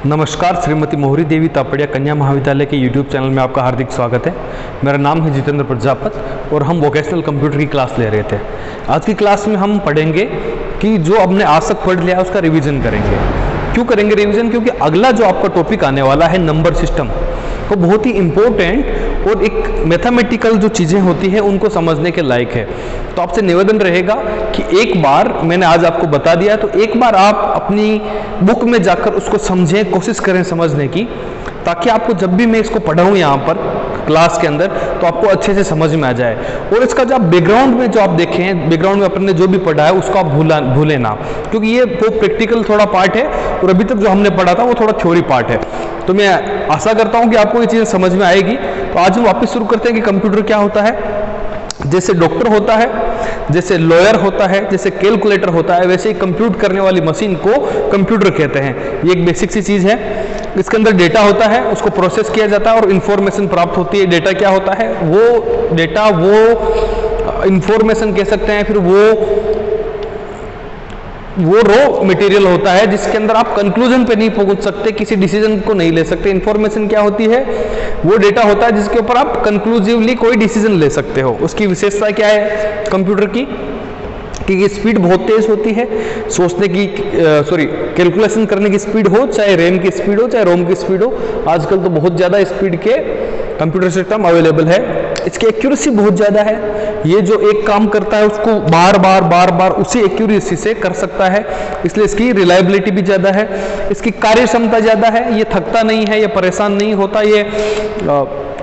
नमस्कार, श्रीमती मोहरी देवी तापड़िया कन्या महाविद्यालय के YouTube चैनल में आपका हार्दिक स्वागत है। मेरा नाम है जितेंद्र प्रजापत और हम वोकेशनल कंप्यूटर की क्लास ले रहे थे। आज की क्लास में हम पढ़ेंगे कि जो हमने आज तक पढ़ लिया उसका रिवीजन करेंगे। क्यों करेंगे रिवीजन? क्योंकि अगला जो आपका टॉपिक आने वाला है नंबर सिस्टम, वो बहुत ही इम्पोर्टेंट और एक मैथमेटिकल जो चीज़ें होती हैं उनको समझने के लायक है। तो आपसे निवेदन रहेगा कि एक बार मैंने आज आपको बता दिया तो एक बार आप अपनी बुक में जाकर उसको समझें, कोशिश करें समझने की, ताकि आपको जब भी मैं इसको पढ़ाऊँ यहाँ पर क्लास के अंदर तो आपको अच्छे से समझ में आ जाए। और इसका जो आप बैकग्राउंड में जो आप देखें, बैकग्राउंड में अपन ने जो भी पढ़ा है उसको आप भूलें ना, क्योंकि ये वो प्रैक्टिकल थोड़ा पार्ट है और अभी तक जो हमने पढ़ा था वो थोड़ा थ्योरी पार्ट है। तो मैं आशा करता हूँ कि आपको ये चीज़ें समझ में आएगी। तो आज हम वापस शुरू करते हैं कि कंप्यूटर क्या होता है। जैसे डॉक्टर होता है, जैसे लॉयर होता है, जैसे कैलकुलेटर होता है, वैसे ही कंप्यूट करने वाली मशीन को कंप्यूटर कहते हैं। ये एक बेसिक सी चीज़ है। इसके अंदर डेटा होता है, उसको प्रोसेस किया जाता है और इन्फॉर्मेशन प्राप्त होती है। डेटा क्या होता है? वो डेटा, वो इन्फॉर्मेशन कह सकते हैं, फिर वो रॉ मटेरियल होता है जिसके अंदर आप कंक्लूजन पे नहीं पहुंच सकते, किसी डिसीजन को नहीं ले सकते। इन्फॉर्मेशन क्या होती है? वो डेटा होता है जिसके ऊपर आप कंक्लूसिवली कोई डिसीजन ले सकते हो। उसकी विशेषता क्या है कंप्यूटर की? कि ये स्पीड बहुत तेज होती है, सोचने की कैलकुलेशन करने की स्पीड हो, चाहे रैम की स्पीड हो, चाहे रोम की स्पीड हो। आजकल तो बहुत ज़्यादा स्पीड के कंप्यूटर सिस्टम अवेलेबल है। इसकी एक्यूरेसी बहुत ज़्यादा है। ये जो एक काम करता है उसको बार बार उसी एक्यूरेसी से कर सकता है, इसलिए इसकी रिलायबिलिटी भी ज़्यादा है। इसकी कार्य क्षमता ज़्यादा है, ये थकता नहीं है, ये परेशान नहीं होता, ये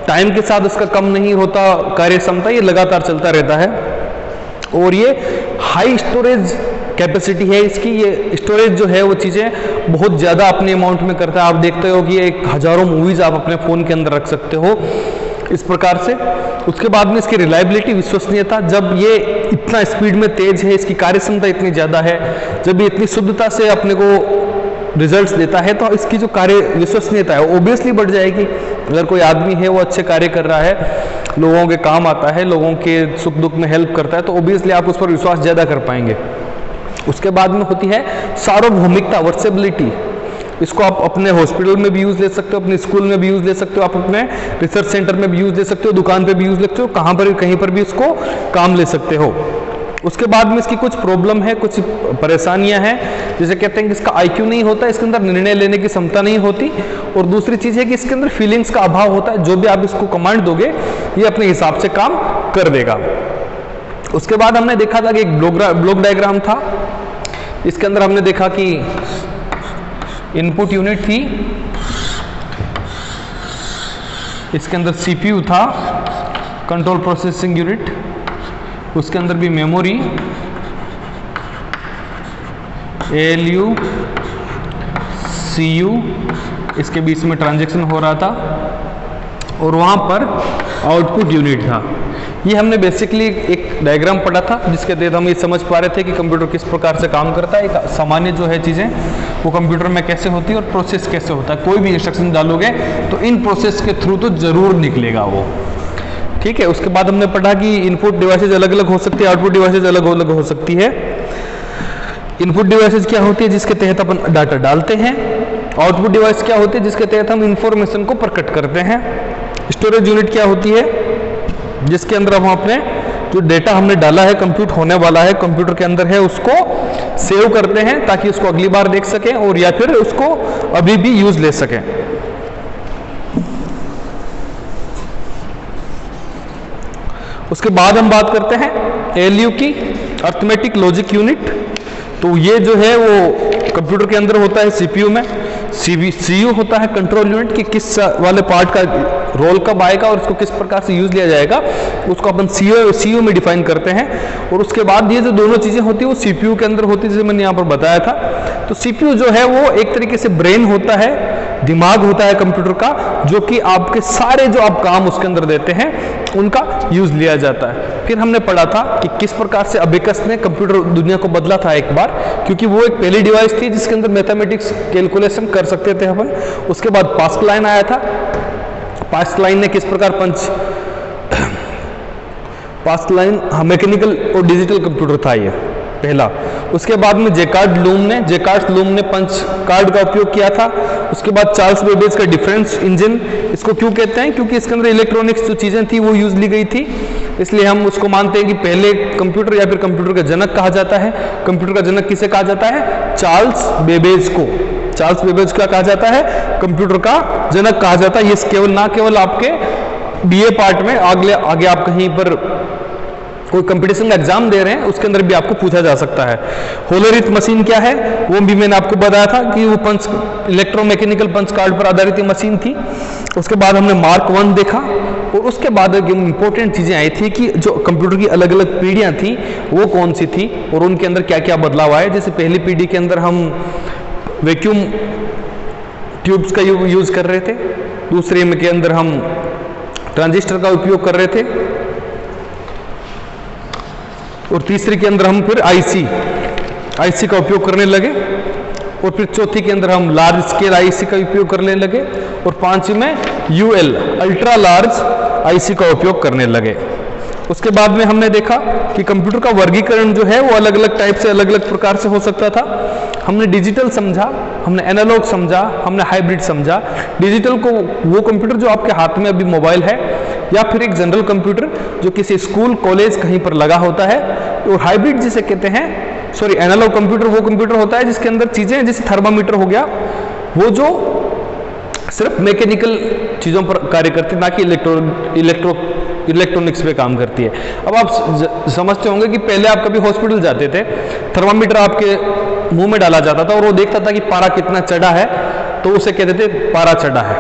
टाइम के साथ उसका कम नहीं होता कार्य क्षमता, ये लगातार चलता रहता है। और ये हाई स्टोरेज कैपेसिटी है इसकी। ये स्टोरेज जो है वो चीज़ें बहुत ज़्यादा अपने अमाउंट में करता है। आप देखते हो कि एक हज़ारों मूवीज़ आप अपने फ़ोन के अंदर रख सकते हो इस प्रकार से। उसके बाद में इसकी रिलायबिलिटी, विश्वसनीयता, जब ये इतना स्पीड में तेज है, इसकी कार्य क्षमता इतनी ज़्यादा है, जब ये इतनी शुद्धता से अपने को रिजल्ट्स देता है, तो इसकी जो कार्य विश्वसनीयता है ओबियसली बढ़ जाएगी। अगर कोई आदमी है वो अच्छे कार्य कर रहा है, लोगों के काम आता है, लोगों के सुख दुख में हेल्प करता है, तो ओबियसली आप उस पर विश्वास ज़्यादा कर पाएंगे। उसके बाद में होती है सार्वभौमिकता, वर्सेबिलिटी। इसको आप अपने हॉस्पिटल में भी यूज़ ले सकते हो, अपने स्कूल में भी यूज़ ले सकते हो, आप अपने रिसर्च सेंटर में भी यूज़ ले सकते हो, दुकान पे भी यूज़ ले सकते हो, कहीं पर भी इसको काम ले सकते हो। उसके बाद में इसकी कुछ प्रॉब्लम है, कुछ परेशानियां हैं। जैसे कहते हैं कि इसका IQ नहीं होता, इसके अंदर निर्णय लेने की क्षमता नहीं होती। और दूसरी चीज़ है कि इसके अंदर फीलिंग्स का अभाव होता है। जो भी आप इसको कमांड दोगे ये अपने हिसाब से काम कर देगा। उसके बाद हमने देखा था कि एक ब्लॉक डायग्राम था। इसके अंदर हमने देखा कि इनपुट यूनिट थी, इसके अंदर CPU था, कंट्रोल प्रोसेसिंग यूनिट, उसके अंदर भी मेमोरी, ALU, CU, इसके बीच में ट्रांजैक्शन हो रहा था, और वहाँ पर आउटपुट यूनिट था। ये हमने बेसिकली एक डायग्राम पढ़ा था जिसके तहत हम ये समझ पा रहे थे कि कंप्यूटर किस प्रकार से काम करता है। एक सामान्य जो है चीज़ें वो कंप्यूटर में कैसे होती है और प्रोसेस कैसे होता है। कोई भी इंस्ट्रक्शन डालोगे तो इन प्रोसेस के थ्रू तो जरूर निकलेगा वो, ठीक है। उसके बाद हमने पढ़ा कि इनपुट डिवाइसेज अलग अलग हो सकती है, आउटपुट डिवाइसेज अलग अलग हो सकती है। इनपुट डिवाइसेज क्या होती है? जिसके तहत अपन डाटा डालते हैं। आउटपुट डिवाइस क्या होती है? जिसके तहत हम इंफॉर्मेशन को प्रकट करते हैं। स्टोरेज यूनिट क्या होती है? जिसके अंदर हम अपने जो डेटा हमने डाला है, कंप्यूट होने वाला है, कंप्यूटर के अंदर है, उसको सेव करते हैं ताकि उसको अगली बार देख सकें और या फिर उसको अभी भी यूज ले सकें। उसके बाद हम बात करते हैं ALU की, अर्थमेटिक लॉजिक यूनिट। तो ये जो है वो कंप्यूटर के अंदर होता है CPU में। CU होता है कंट्रोल यूनिट, कि किस वाले पार्ट का रोल कब आएगा और इसको किस प्रकार से यूज लिया जाएगा, उसको अपन CU में डिफाइन करते हैं। और उसके बाद ये जो दोनों चीज़ें होती है वो CPU के अंदर होती है, जैसे मैंने यहाँ पर बताया था। तो CPU जो है वो एक तरीके से ब्रेन होता है, दिमाग होता है कंप्यूटर का, जो कि आपके सारे जो आप काम उसके अंदर देते हैं उनका यूज लिया जाता है। फिर हमने पढ़ा था कि किस प्रकार से अबेकस ने कंप्यूटर दुनिया को बदला था एक बार, क्योंकि वो एक पहली डिवाइस थी जिसके अंदर मैथमेटिक्स कैलकुलेशन कर सकते थे अपन। उसके बाद पास्कलाइन आया था। पास्कलाइन ने किस प्रकार पास्कलाइन मैकेनिकल और डिजिटल कंप्यूटर था ये। पहला। उसके बाद में जेकार्ड लूम ने पंच कार्ड का उपयोग किया था। उसके बाद चार्ल्स बेबेज का डिफरेंस इंजन, इसको क्यों कहते हैं? क्योंकि इसके अंदर इलेक्ट्रॉनिक्स जो चीजें थी वो यूज ली गई थी, इसलिए हम उसको मानते हैं कि पहले कंप्यूटर या फिर कंप्यूटर का जनक कहा जाता है। कंप्यूटर का जनक किसे कहा जाता है? चार्ल्स बेबेज को। चार्ल्स बेबेज का कहा जाता है कंप्यूटर का जनक कहा जाता है। ये केवल आपके बीए पार्ट में आगे आप कहीं पर कोई कंपटीशन का एग्जाम दे रहे हैं उसके अंदर भी आपको पूछा जा सकता है। होलोरिथ मशीन क्या है? वो भी मैंने आपको बताया था कि वो पंच इलेक्ट्रोमैकेनिकल पंच कार्ड पर आधारित मशीन थी। उसके बाद हमने मार्क 1 देखा और उसके बाद इंपॉर्टेंट चीजें आई थी कि जो कंप्यूटर की अलग अलग पीढ़ियां थी वो कौन सी थी और उनके अंदर क्या क्या बदलाव आए। जैसे पहली पीढ़ी के अंदर हम वैक्यूम ट्यूब्स का यूज कर रहे थे, दूसरे में के अंदर हम ट्रांजिस्टर का उपयोग कर रहे थे और तीसरे के अंदर हम फिर आईसी का उपयोग करने लगे और फिर चौथी के अंदर हम लार्ज स्केल आईसी का उपयोग करने लगे और पांचवी में यूएल अल्ट्रा लार्ज आईसी का उपयोग करने लगे। उसके बाद में हमने देखा कि कंप्यूटर का वर्गीकरण जो है वो अलग अलग टाइप से अलग अलग प्रकार से हो सकता था। हमने डिजिटल समझा, हमने एनालॉग समझा, हमने हाइब्रिड समझा। डिजिटल को वो कंप्यूटर जो आपके हाथ में अभी मोबाइल है या फिर एक जनरल कंप्यूटर जो किसी स्कूल कॉलेज कहीं पर लगा होता है, और हाइब्रिड जिसे कहते हैं एनालॉग कंप्यूटर वो कंप्यूटर होता है जिसके अंदर चीजें जैसे थर्मामीटर हो गया, वो जो सिर्फ मैकेनिकल चीजों पर कार्य करती है, ना कि इलेक्ट्रॉनिक्स पे काम करती है। अब आप समझते होंगे कि पहले आप कभी हॉस्पिटल जाते थे, थर्मामीटर आपके मुंह में डाला जाता था और वो देखता था कि पारा कितना चढ़ा है, तो उसे कहते थे पारा चढ़ा है,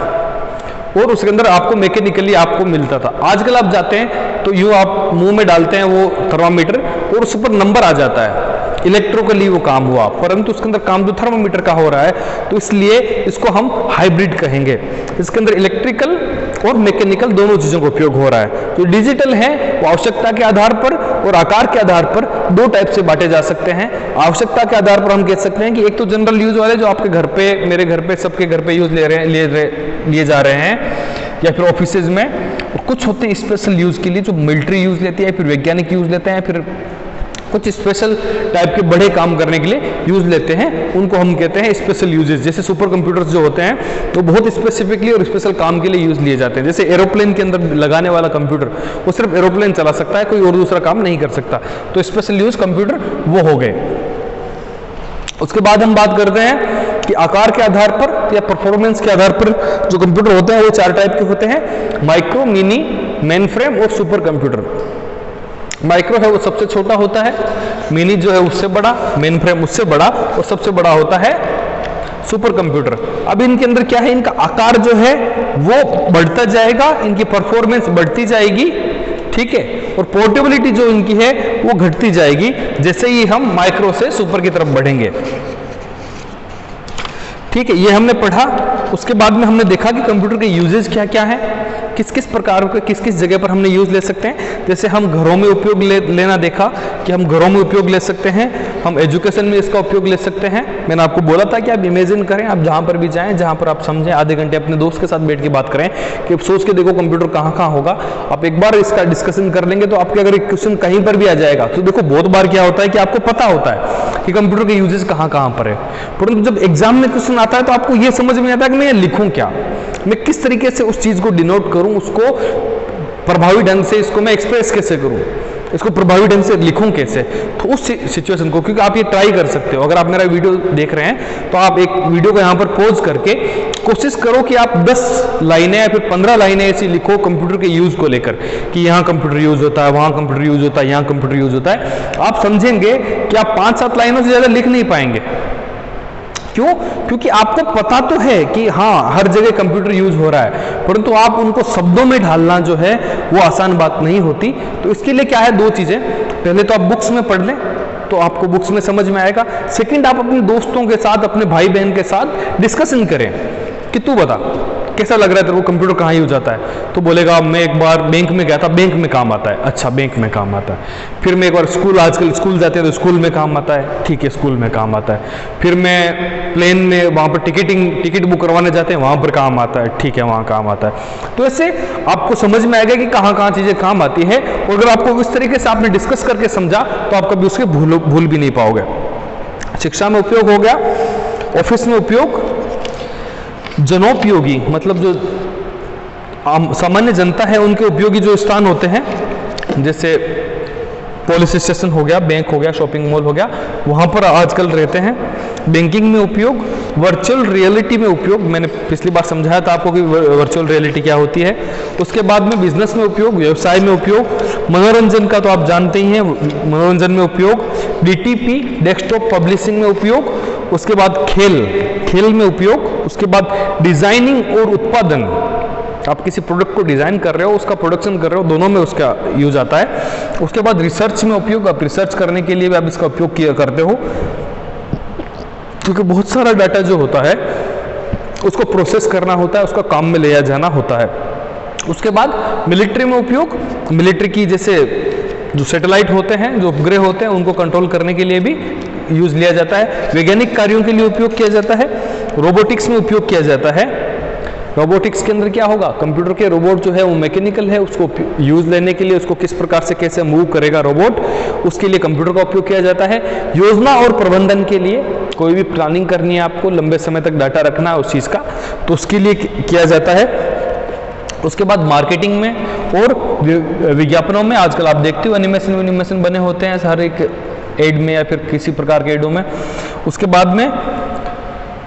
और उसके अंदर आपको मैकेनिकली आपको मिलता था। आजकल आप जाते हैं तो यूँ आप मुंह में डालते हैं वो थर्मामीटर और उस पर नंबर आ जाता है, इलेक्ट्रिकली वो काम हुआ, परंतु उसके अंदर काम जो थर्मामीटर का हो रहा है, तो इसलिए इसको हम हाइब्रिड कहेंगे। इसके अंदर इलेक्ट्रिकल और मैकेनिकल दोनों चीजों का उपयोग हो रहा है। जो डिजिटल है वो आवश्यकता के आधार पर और आकार के आधार पर दो टाइप से बांटे जा सकते हैं। आवश्यकता के आधार पर हम कह सकते हैं कि एक तो जनरल यूज वाले जो आपके घर पे, मेरे घर पे, सबके घर पे यूज लिए जा रहे हैं या फिर ऑफिसेज में, और कुछ होते हैं स्पेशल यूज के लिए जो मिलिट्री यूज लेती है, फिर वैज्ञानिक यूज लेते हैं, फिर कुछ स्पेशल टाइप के बड़े काम करने के लिए यूज लेते हैं, उनको हम कहते हैं स्पेशल यूजेस। जैसे सुपर कंप्यूटर्स जो होते हैं तो बहुत स्पेसिफिकली और स्पेशल काम के लिए यूज लिए जाते हैं। जैसे एरोप्लेन के अंदर लगाने वाला कंप्यूटर वो सिर्फ एरोप्लेन चला सकता है, कोई और दूसरा काम नहीं कर सकता, तो स्पेशल यूज कंप्यूटर वो हो गए। उसके बाद हम बात करते हैं कि आकार के आधार पर या परफॉर्मेंस के आधार पर जो कंप्यूटर होते हैं वो चार टाइप के होते हैं: माइक्रो, मिनी, मेन फ्रेम और सुपर कंप्यूटर। माइक्रो है वो सबसे छोटा होता है, मिनी जो है उससे बड़ा, मेन फ्रेम उससे बड़ा, और सबसे बड़ा होता है सुपर कंप्यूटर। अब इनके अंदर क्या है, इनका आकार जो है वो बढ़ता जाएगा, इनकी परफॉर्मेंस बढ़ती जाएगी, ठीक है, और पोर्टेबिलिटी जो इनकी है वो घटती जाएगी जैसे ही हम माइक्रो से सुपर की तरफ बढ़ेंगे, ठीक है। ये हमने पढ़ा। उसके बाद में हमने देखा कि कंप्यूटर के यूजेज क्या क्या है, किस किस प्रकार के किस किस जगह पर हमने यूज ले सकते हैं। जैसे हम घरों में उपयोग लेना देखा कि हम घरों में उपयोग ले सकते हैं, हम एजुकेशन में इसका उपयोग ले सकते हैं। मैंने आपको बोला था कि आप इमेजिन करें, आप जहां पर भी जाएं, जहां पर आप समझें, आधे घंटे अपने दोस्त के साथ बैठ के बात करें कि आप सोच के देखो कंप्यूटर कहाँ कहाँ होगा। आप एक बार इसका डिस्कशन कर लेंगे तो आपके अगर एक क्वेश्चन कहीं पर भी आ जाएगा तो देखो बहुत बार क्या होता है कि आपको पता होता है कि कंप्यूटर के यूजेस कहाँ कहाँ पर है, परंतु जब एग्जाम में क्वेश्चन आता है तो आपको यह समझ में आता है कि मैं लिखूं क्या, मैं किस तरीके से उस चीज को डिनोट करूं, उसको प्रभावी ढंग से इसको मैं एक्सप्रेस कैसे करूं, इसको प्रभावी ढंग से लिखूं कैसे। तो उस सिचुएशन को, क्योंकि आप ये ट्राई कर सकते हो, अगर आप मेरा वीडियो देख रहे हैं तो आप एक वीडियो को यहां पर पॉज करके कोशिश करो कि आप 10 लाइनें या फिर 15 लाइनें ऐसी लिखो कंप्यूटर के यूज को लेकर कि यहां कंप्यूटर यूज होता है, वहां कंप्यूटर यूज होता है, यहां कंप्यूटर यूज होता है। आप समझेंगे कि आप 5-7 लाइनों से ज्यादा लिख नहीं पाएंगे। क्यों? क्योंकि आपको पता तो है कि हाँ हर जगह कंप्यूटर यूज हो रहा है, परंतु आप उनको शब्दों में ढालना जो है वो आसान बात नहीं होती। तो इसके लिए क्या है, दो चीजें, पहले तो आप बुक्स में पढ़ लें तो आपको बुक्स में समझ में आएगा। सेकंड, आप अपने दोस्तों के साथ, अपने भाई बहन के साथ डिस्कशन करें कि तू बता कैसा लग रहा है तेरे को कंप्यूटर कहाँ यूज आता है? तो बोलेगा मैं एक बार बैंक में गया था, बैंक में काम आता है। अच्छा, बैंक में काम आता है। फिर मैं एक बार स्कूल, आजकल स्कूल जाते हैं तो स्कूल में काम आता है। ठीक है, स्कूल में काम आता है। फिर मैं प्लेन में वहाँ पर टिकट बुक करवाने जाते हैं, वहाँ पर काम आता है। ठीक है, वहाँ काम आता है। तो ऐसे आपको समझ में आएगा कि कहाँ कहाँ चीज़ें काम आती है, और अगर आपको इस तरीके से आपने डिस्कस करके समझा तो आप कभी उसके भूल भी नहीं पाओगे। शिक्षा में उपयोग हो गया, ऑफिस में उपयोग, जनोपयोगी मतलब जो सामान्य जनता है उनके उपयोगी जो स्थान होते हैं, जैसे पुलिस स्टेशन हो गया, बैंक हो गया, शॉपिंग मॉल हो गया, वहाँ पर आजकल रहते हैं। बैंकिंग में उपयोग, वर्चुअल रियलिटी में उपयोग, मैंने पिछली बार समझाया था आपको कि वर्चुअल रियलिटी क्या होती है। उसके बाद में बिजनेस में उपयोग, व्यवसाय में उपयोग, मनोरंजन का तो आप जानते ही हैं, मनोरंजन में उपयोग, डीटीपी डेस्कटॉप पब्लिशिंग में उपयोग, उसके बाद खेल में उपयोग, उसके बाद डिजाइनिंग और उत्पादन, आप किसी प्रोडक्ट को डिजाइन कर रहे हो, उसका प्रोडक्शन कर रहे हो, दोनों में उसका यूज आता है। उसके बाद रिसर्च में उपयोग, आप रिसर्च करने के लिए भी आप इसका उपयोग किया करते हो, क्योंकि बहुत सारा डाटा जो होता है उसको प्रोसेस करना होता है, उसका काम में ले जाना होता है। उसके बाद मिलिट्री में उपयोग, मिलिट्री की जैसे जो सैटेलाइट होते हैं, जो उपग्रह होते हैं, उनको कंट्रोल करने के लिए भी यूज लिया जाता है। वैज्ञानिक कार्यों के लिए उपयोग किया जाता है। रोबोटिक्स में उपयोग किया जाता है। रोबोटिक्स के अंदर क्या होगा, कंप्यूटर के रोबोट जो है वो मैकेनिकल है, उसको यूज लेने के लिए उसको किस प्रकार से कैसे मूव करेगा रोबोट, उसके लिए कंप्यूटर का उपयोग किया जाता है। योजना और प्रबंधन के लिए, कोई भी प्लानिंग करनी है आपको, लंबे समय तक डाटा रखना है उस चीज़ का, तो उसके लिए किया जाता है। उसके बाद मार्केटिंग में और विज्ञापनों में, आजकल आप देखते हो एनिमेशन बने होते हैं हर एक एड में या फिर किसी प्रकार के एडों में। उसके बाद में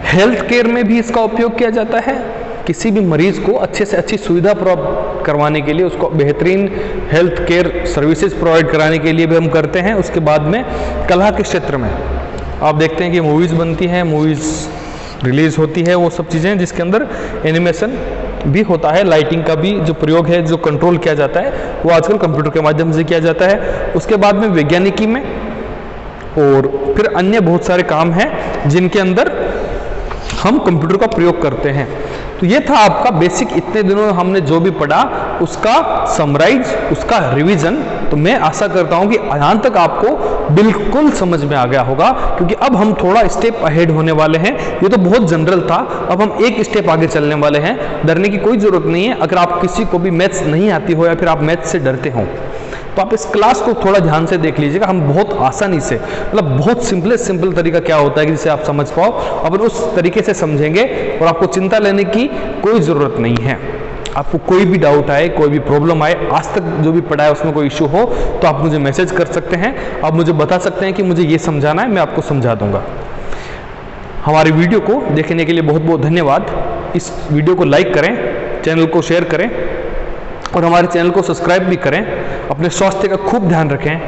हेल्थ केयर में भी इसका उपयोग किया जाता है। किसी भी मरीज को अच्छे से अच्छी सुविधा प्राप्त करवाने के लिए, उसको बेहतरीन हेल्थ केयर सर्विसेज प्रोवाइड कराने के लिए भी हम करते हैं। उसके बाद में कला के क्षेत्र में आप देखते हैं कि मूवीज़ बनती हैं, मूवीज़ रिलीज होती है, वो सब चीज़ें जिसके अंदर एनिमेशन भी होता है, लाइटिंग का भी जो प्रयोग है, जो कंट्रोल किया जाता है, वो आजकल कंप्यूटर के माध्यम से किया जाता है। उसके बाद में वैज्ञानिकी में और फिर अन्य बहुत सारे काम हैं जिनके अंदर हम कंप्यूटर का प्रयोग करते हैं। तो ये था आपका बेसिक, इतने दिनों में हमने जो भी पढ़ा उसका समराइज, उसका रिवीजन। तो मैं आशा करता हूं कि यहाँ तक आपको बिल्कुल समझ में आ गया होगा, क्योंकि अब हम थोड़ा स्टेप अहेड होने वाले हैं। ये तो बहुत जनरल था, अब हम एक स्टेप आगे चलने वाले हैं। डरने की कोई जरूरत नहीं है। अगर आप किसी को भी मैथ्स नहीं आती हो या फिर आप मैथ्स से डरते हो तो आप इस क्लास को थोड़ा ध्यान से देख लीजिएगा। हम बहुत आसानी से, मतलब बहुत सिंपल तरीका क्या होता है कि जिसे आप समझ पाओ, अपन उस तरीके से समझेंगे और आपको चिंता लेने की कोई ज़रूरत नहीं है। आपको कोई भी डाउट आए, कोई भी प्रॉब्लम आए, आज तक जो भी पढ़ा है उसमें कोई इशू हो तो आप मुझे मैसेज कर सकते हैं। आप मुझे बता सकते हैं कि मुझे ये समझाना है, मैं आपको समझा दूंगा। हमारी वीडियो को देखने के लिए बहुत बहुत धन्यवाद। इस वीडियो को लाइक करें, चैनल को शेयर करें और हमारे चैनल को सब्सक्राइब भी करें। अपने स्वास्थ्य का खूब ध्यान रखें।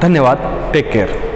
धन्यवाद। Take care.